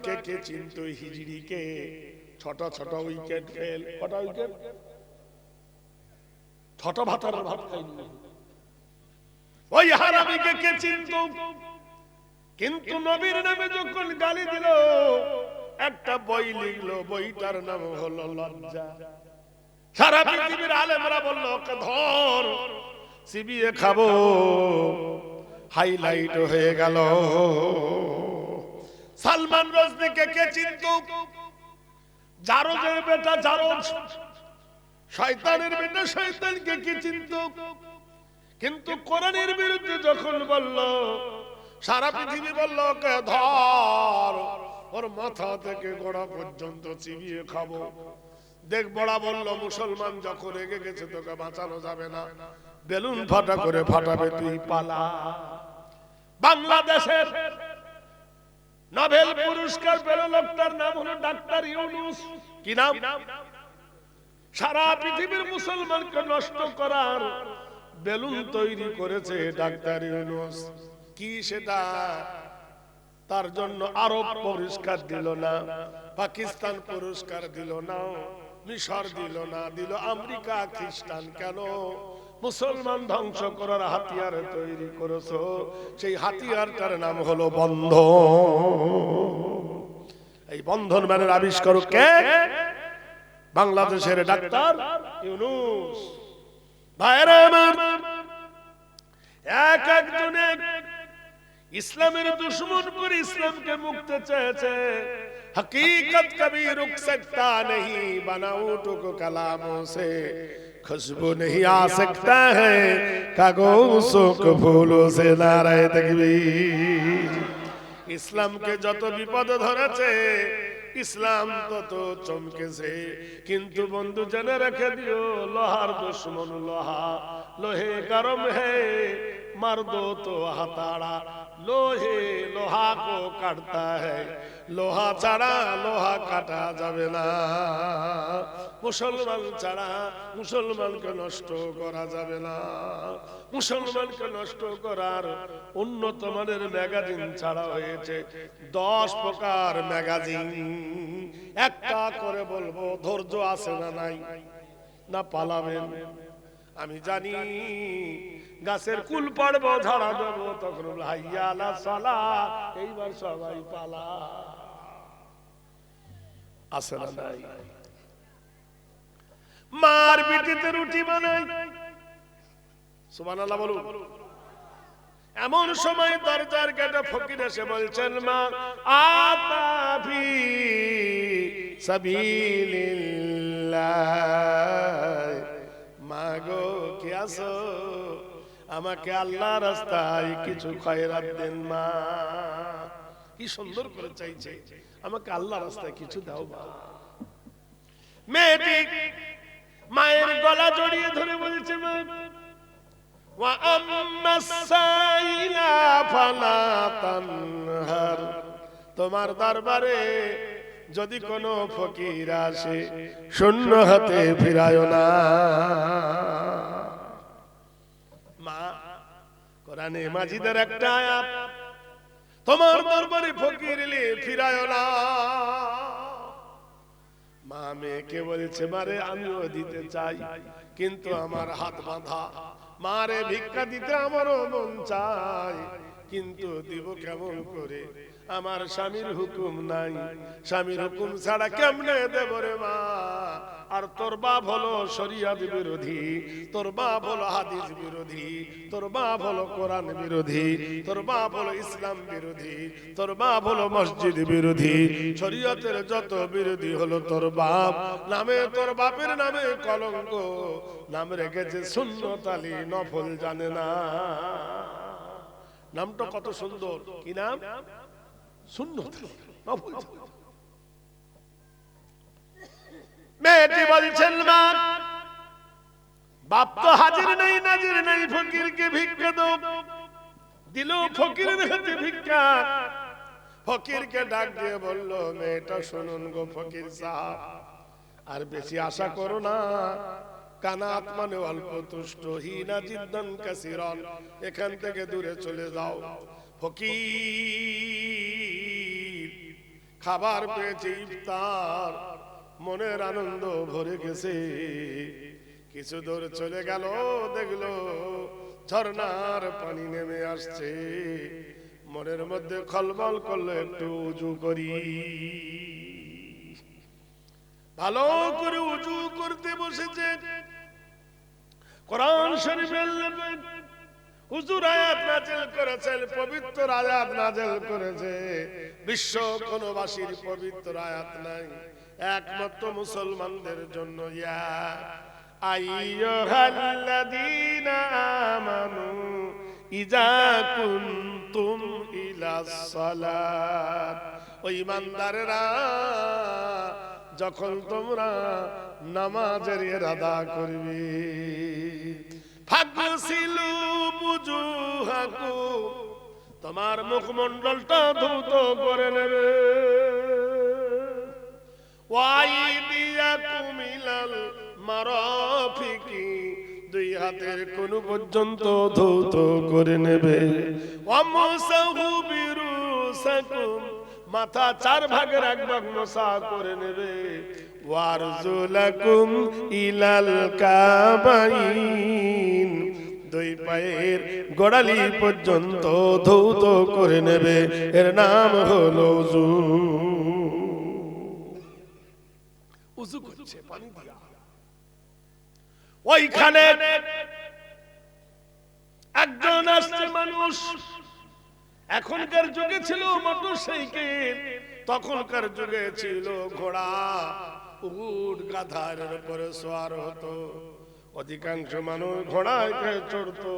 কে কে চিনতো হিজড়িকে? ছটা ছটা উইকেট ফেল। কটা উইকেট? ছটা ভাতার ভাত খাইনি। ওই হারামিকে কে চিনতো? কিন্তু নবীর নামে যখন গালি দিল, একটা বই লিখলো, বইটার নাম হলো লজ্জা। সারা পৃথিবীর আলেমরা বলল ওকে ধর, চিবিয়ে খাবো। হাইলাইট হয়ে গেল। সালমান রুশদিকে কে চিনতো? জারজের বেটা জারজ, শয়তানের বেটা শয়তানকে কে চিনতো? কিন্তু কোরআনের বিরুদ্ধে যখন বলল, সারা পৃথিবী বলল ওকে ধর, ওর মাথা থেকে গোড়া পর্যন্ত চিবিয়ে খাবো। দেখ বড়া বলল, মুসলমান যখন রেগে গেছে তোকে বাঁচানো যাবে না, বেলুন ফাটা করে ফাটাবে, তুই পালা। বাংলাদেশের নোবেল পুরস্কার পেল লোকটার নাম হলো ডাক্তার ইউনূস। কি নাম? সারা পৃথিবীর মুসলমানকে নষ্ট করার বেলুন তৈরি করেছে ডাক্তার ইউনূস। কি সেটা? তার জন্য আরব পুরস্কার দিল না, পাকিস্তান পুরস্কার দিল না, মিশর দিল না, দিল আমেরিকা, খ্রিস্টান। কেন? মুসলমান ধ্বংস করার হাতিয়ার তৈরি করেছো। সেই হাতিয়ারটার নাম হলো বন্ধন। এই বন্ধন মানের আবিষ্কারক কে? বাংলাদেশের ডাক্তার ইউনূস। ভাইরা আমার, এক একজনে ইসলামের দুশ্মন করে ইসলামকে মুক্ত চেয়েছে। हकीकत कभी रुक सकता नहीं, बनावटों को कलामों से खुशबू नहीं आ सकता है, कागजों को फूलों से। नारे तकबीर। ইসলাম কে যত বিপদ ধরেছে, ইসলাম তত চমকেছে। কিন্তু বন্ধু জেনে রেখে দিও, লোহার দুশ্মন লোহা, লোহে গরম है, मार दो तो हथौड़ा, लोहे लोहा को काटता है, লোহা ছাড়া লোহা কাটা যাবে না। মুসলমান ছাড়া মুসলমানকে নষ্ট করা যাবে না। মুসলমানকে নষ্ট করার উন্নত মানের ম্যাগাজিন ছাড়া হয়েছে 10 প্রকার ম্যাগাজিন। একটা করে বলবো, ধৈর্য আছে না নাই? না পালাবেন? আমি জানি গাছের কুল পাড়বো, ঝাড়া দেবো, তখন হাইয়া আলা সালাহ, এইবার সবাই পালা। আছে না নাই? মার পিটিতে রুটি বানাই, সুবহানাল্লাহ বলুন। এমন সময় দরজার গেটে ফকির এসে বলছেন, মা আতা ফি সাবিলিল্লাহ, মাগো কে আছো, আমাকে আল্লাহর রাস্তায় কিছু খয়রাত দেন মা। কি সুন্দর করে চাইছে, আমাকে আল্লাহর রাস্তায় কিছু দাও মা। মেয়েটি মায়ের গলা জড়িয়ে ধরে বলছে, মা ওয়া আম্মাস সাইলা ফালা তানহার, তোমার দরবারে যদি কোনো ফকির আসে শূন্য হাতে ফিরায়ো না। মা, কোরআনে মাজিদের একটা আয়াত, তোমার দরবারে ফকির এলে ফিরায়ো না। মা মেয়েকে বলছে, মারে আমিও দিতে চাই, কিন্তু আমার হাত বাঁধা। মারে ভিক্ষা দিতে আমারও মন চায়, কিন্তু দিব কেমন করে, আমার স্বামীর হুকুম নাই। স্বামীর হুকুম ছাড়া কেমনে দেব রে মা। আর তোর বাপ হলো শরিয়ত বিরোধী, তোর বাপ হলো হাদিস বিরোধী, তোর বাপ হলো কোরআন বিরোধী, তোর বাপ হলো ইসলাম বিরোধী, তোর বাপ হলো মসজিদ বিরোধী। শরিয়তের যত বিরোধী হলো তোর বাপ। নামে তোর বাপের নামে কলঙ্ক, নাম রেখেছে সুন্নত আলী, নফল জানে না। নামটা কত সুন্দর, কি নাম? সুন্নত আলী, নফল। মেয়েটি বলছেন, মা বাপ তো হাজির নেই নাজির নেই, ফকিরকে ভিক্ষা দাও। দিল ফকিরের হাতে ভিক্ষা। ফকিরকে ডাক দিয়ে বলল, মেয়েটা শুনুন গো ফকির সাহেব, আর বেশি আশা করো না। কানাত মানে অল্প তুষ্ট, হিনা জিদ্দান কাসিরান, এখান থেকে দূরে চলে যাও। ফকির খাবার পেয়েছে, ইফতার, মনের আনন্দ ভরে গেছে। কিছু দূর চলে গেল, দেখলো ঝর্ণার পানি নেমে আসছে। মনের মধ্যে খলবল করলো, একটু উজু করি। ভালো করে উজু করতে বসেছে। কোরআন শরীফের হুজুর আয়াত নাযিল করেছেন, পবিত্র আয়াত নাযিল করেছে। বিশ্ব কোন বাসীর পবিত্র আয়াত নাই, একমাত্র মুসলমানদের জন্য। ইয়া আইয়ুহাল্লাযীনা আমানু ইযা কুনতুম ইলাস সালাত, ও ঈমানদাররা, যখন তোমরা নামাজের ইরাদা করবে, ফাগসিলু বুজুহাকুম, তোমার মুখমণ্ডলটা ধৌত করে নেবে, ওয়াইদিয়াকুম ইলাল মারাফিকি, দুই হাতের কোন পর্যন্ত ধৌত করে নেবে, ওয়ামসাহু বিরুসাকুম, মাথা চার ভাগের এক ভাগ মোসা করে নেবে, ওয়ারজুলাকুম ইলাল কাবাইন, দুই পায়ের গোড়ালি পর্যন্ত ধৌত করে নেবে। এর নাম হলো উযু। উযু করছে পানি দিয়া। ওইখানে একজন আসছে মানুষ। এখনকার যুগে ছিল মোটরসাইকেল, তখনকার যুগে ছিল ঘোড়া, উট, গাধার উপরে সওয়ার হতো। অধিকাংশ মানুষ ঘোড়ায় চড়তো,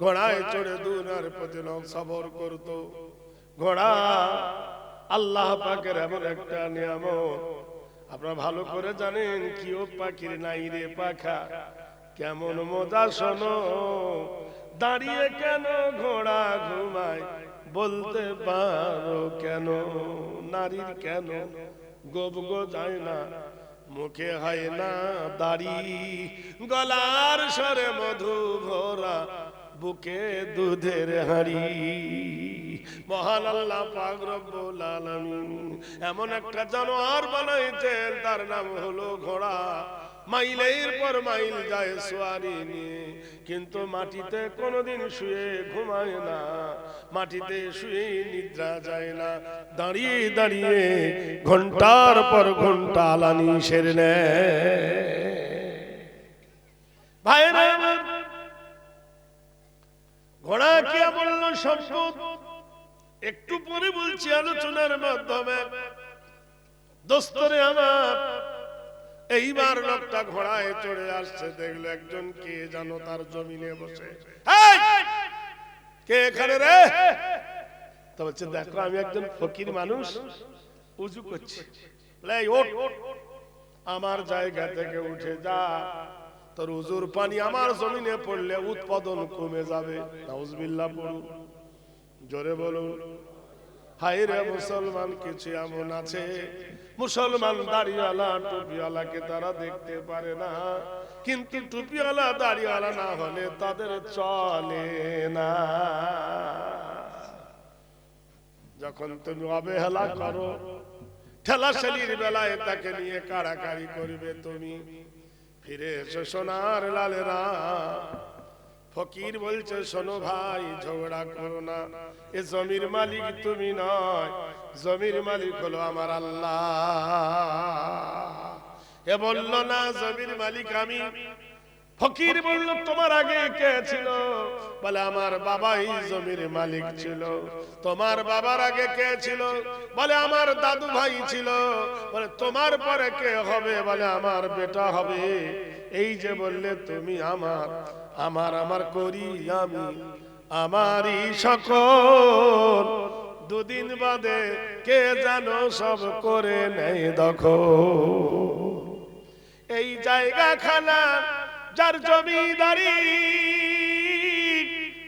ঘোড়ায় চড়ে দুনিয়ার প্রতি সফর করতো। ঘোড়া আল্লাহ পাকের এমন একটা নিয়ামত, আপনারা ভালো করে জানেন। কিও পাখির নাই রে পাখা, কেমন মজা শোনো, দাঁড়িয়ে কেন ঘোড়া ঘুমায়, বলতে পারো কেন? নারীর কেন গোব যায় না, মুখে হয় না দাড়ি, গলার স্বরে মধু ভরা, বুকে দুধের হাঁড়ি। মহান আল্লাহ পাক রব্বুল আলামিন এমন একটা জানোয়ার বানাইছেন, তার নাম হলো ঘোড়া। মাইলের পর মাইল যায় সোয়ারি নিয়ে, কিন্তু মাটিতে কোনোদিন শুয়ে ঘুমায় না, মাটিতে শুয়ে নিদ্রা যায় না, দাঁড়িয়ে দাঁড়িয়ে ঘন্টার পর ঘন্টা আলানি সেরে নেয়। ভাইরা, ঘোড়া কে বলল সম্পদ, একটু পরে বলছি আলোচনার মাধ্যমে। দোস্তরে আমার, এইবার লোকটা ঘোড়ায় চড়ে আসছে, দেখলো একজন কে জানো তার জমিনে বসে। কে এখানে রে? তো বলছে, দেখো আমি একজন ফকির মানুষ, উজু করছি। আমার জায়গা থেকে উঠে যা, তোর উজুর পানি আমার জমিনে পড়লে উৎপাদন কমে যাবে। নাউজুবিল্লাহ পড়ুন, জোরে বলুন। হায় রে মুসলমান, কিছু এমন আছে মুসলমান দাড়িওয়ালা টুপিওয়ালাকে তারা দেখতে পারে না, কিন্তু টুপিওয়ালা দাড়িওয়ালা না হলে তাদের চলে না। যখন তুমি অবহেলা করো, ঠেলাঠেলির বেলায় তাকে নিয়ে কাড়াকাড়ি করবে, তুমি ফিরে এসো সোনার লালেরা। ফকির বলছে, শোনো ভাই, ঝগড়া করো না, এ জমির মালিক তুমি নয়, জমির মালিক হলো আমার আল্লাহ। এ বলল না, জমির মালিক আমি। ফকির বলল, তোমার আগে কে ছিল? বলে, আমার বাবাই জমির মালিক ছিল। তোমার বাবার আগে কে ছিল? বলে, আমার দাদু ভাই ছিল। বলে, তোমার পরে কে হবে? বলে, আমার বেটা হবে। এই যে বললে তুমি আমার, আমার আমার করি আমি, আমারই সকল, দুদিন বাদে কে জানো সব করে নেই দখল। এই জায়গা খানা যার জমিদারি,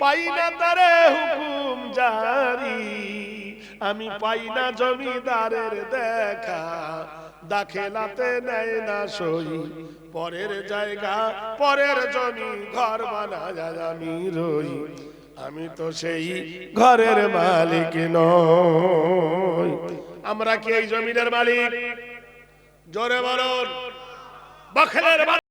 পাই না তারে হুকুম জারি, আমি পাই না জমিদারের দেখা, দাখেলাতে নেয় না সই, পরের জায়গা পরের জমি ঘর বানায় আমি রই, আমি তো সেই ঘরের মালিক নই। আমরা কি এই জমিনের মালিক? জোরে বলুন। বখলের